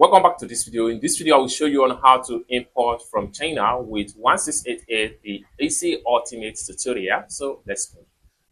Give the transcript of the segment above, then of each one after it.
Welcome back to this video. In this video, I will show you on how to import from China with 1688, the AC Ultimate tutorial. So let's move.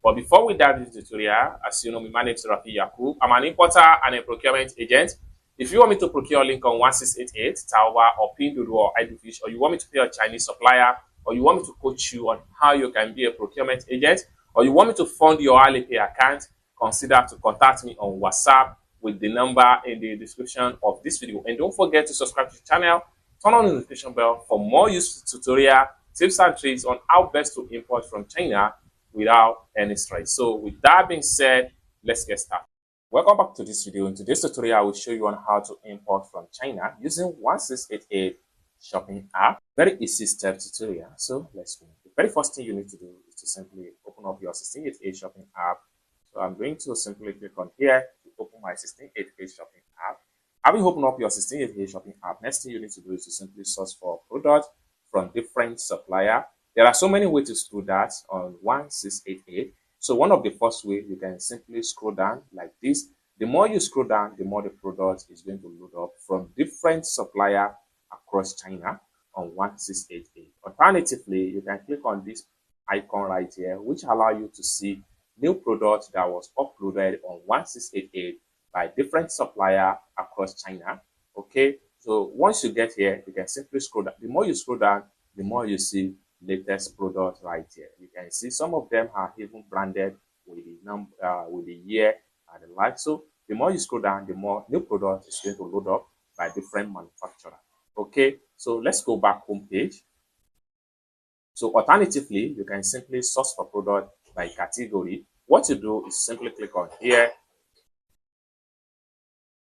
But before we dive into the tutorial, as you know, my name is Rafi Yakub. I'm an importer and a procurement agent. If you want me to procure link on 1688, Taoba or Pinduoduo or IDFish, or you want me to pay a Chinese supplier, or you want me to coach you on how you can be a procurement agent, or you want me to fund your Alipay account, consider to contact me on WhatsApp with the number in the description of this video. And don't forget to subscribe to the channel, turn on the notification bell for more useful tutorial, tips and tricks on how best to import from China without any stress. So with that being said, let's get started. Welcome back to this video. In today's tutorial, I will show you on how to import from China using 1688 shopping app. Very easy step tutorial. So let's go. The very first thing you need to do is to simply open up your 1688 shopping app. So I'm going to simply click on here to open my 1688 shopping app. Having opened up your 1688 shopping app, next thing you need to do is to simply search for product from different supplier. There are so many ways to do that on 1688. So one of the first way, you can simply scroll down like this. The more you scroll down, the more the product is going to load up from different supplier across China on 1688. Alternatively, you can click on this icon right here, which allow you to see new product that was uploaded on 1688 by different supplier across China. Okay, so once you get here, you can simply scroll down. The more you scroll down, the more you see latest product right here. You can see some of them are even branded with the number, with the year and the like. So the more you scroll down, the more new product is going to load up by different manufacturer. Okay, so let's go back home page. So alternatively, you can simply search for product by category. What you do is simply click on here.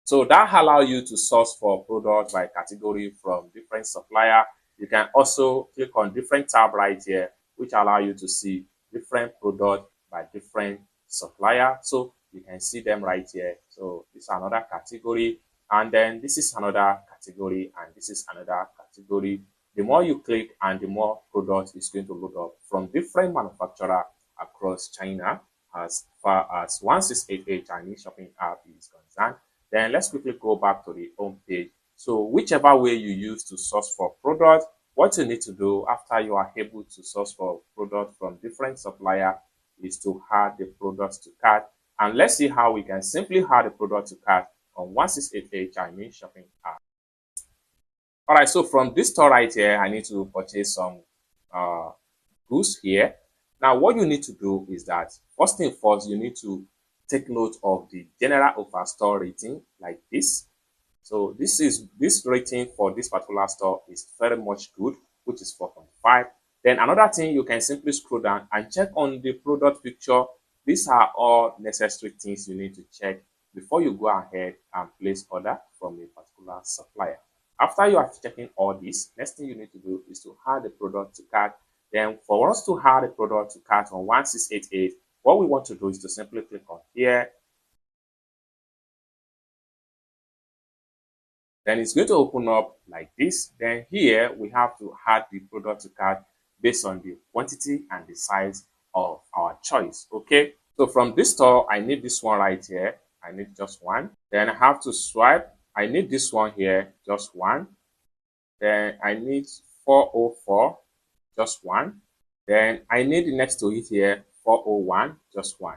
So that allows you to search for product by category from different supplier. You can also click on different tab right here, which allow you to see different product by different supplier. So you can see them right here. So this is another category, and then this is another category, and this is another category. The more you click and the more product is going to load up from different manufacturer across China as far as 1688 Chinese shopping app is concerned. Then let's quickly go back to the home page. So whichever way you use to source for product, what you need to do after you are able to source for product from different supplier is to add the products to cart. And let's see how we can simply add the product to cart on 1688 Chinese shopping app. All right, so from this store right here, I need to purchase some goods here. Now, what you need to do is that first thing first, you need to take note of the general offer store rating like this. So this rating for this particular store is very much good, which is 4.5. Then another thing, you can simply scroll down and check on the product picture. These are all necessary things you need to check before you go ahead and place order from a particular supplier. After you are checking all this, next thing you need to do is to add the product to cart. Then for us to add the product to cart on 1688, what we want to do is to simply click on here. Then it's going to open up like this. Then here we have to add the product to cart based on the quantity and the size of our choice. Okay, so from this store, I need this one right here. I need just one. Then I have to swipe. I need this one here, just one. Then I need 404, just one. Then I need the next to it here, 401, just one.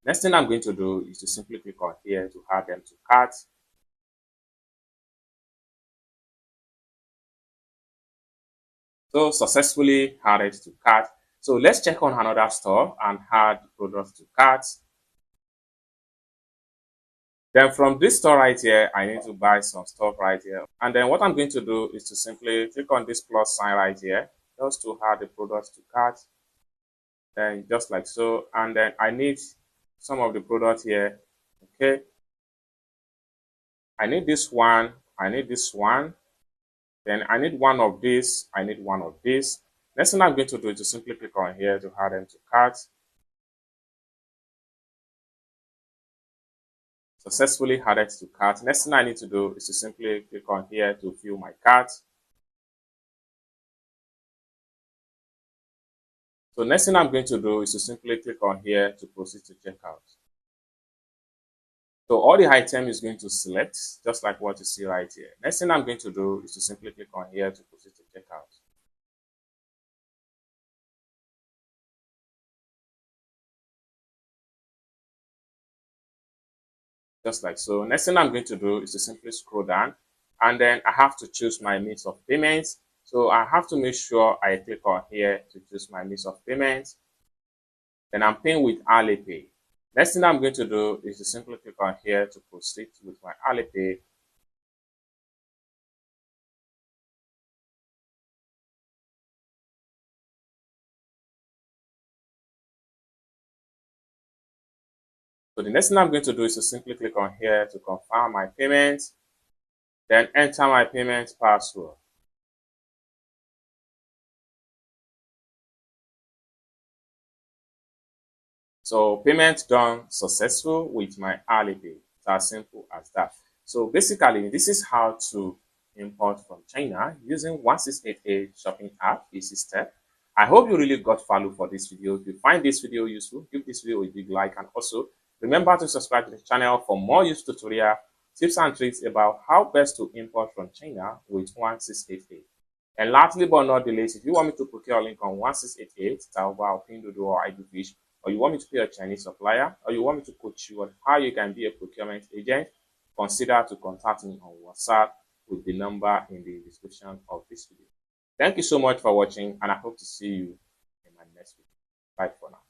Next thing I'm going to do is to simply click on here to add them to cart. So successfully added to cart. So let's check on another store and add products to cart. Then from this store right here, I need to buy some stuff right here. And then what I'm going to do is to simply click on this plus sign right here, just to add the products to cart. Then just like so. And then I need some of the products here. Okay. I need this one. I need this one. Then I need one of this. I need one of this. Next thing I'm going to do is to simply click on here to add them to cart. Successfully added to cart. Next thing I need to do is to simply click on here to fill my cart. So next thing I'm going to do is to simply click on here to proceed to checkout. So all the item is going to select, just like what you see right here. Next thing I'm going to do is to simply click on here to proceed to checkout. Just like so. Next thing I'm going to do is to simply scroll down, and then I have to choose my means of payments. So I have to make sure I click on here to choose my means of payments. Then I'm paying with Alipay. Next thing I'm going to do is to simply click on here to proceed with my Alipay. So the next thing I'm going to do is to simply click on here to confirm my payment, then enter my payment password. So payment done successful with my Alipay. It's as simple as that. So basically, this is how to import from China using 1688 shopping app, easy step. I hope you really got value for this video. If you find this video useful, give this video a big like, and also remember to subscribe to the channel for more useful tutorial, tips and tricks about how best to import from China with 1688. And lastly but not the least, if you want me to procure a link on 1688, Taobao, or Pinduoduo, or IDFish, or you want me to be a Chinese supplier, or you want me to coach you on how you can be a procurement agent, consider to contact me on WhatsApp with the number in the description of this video. Thank you so much for watching, and I hope to see you in my next video. Bye for now.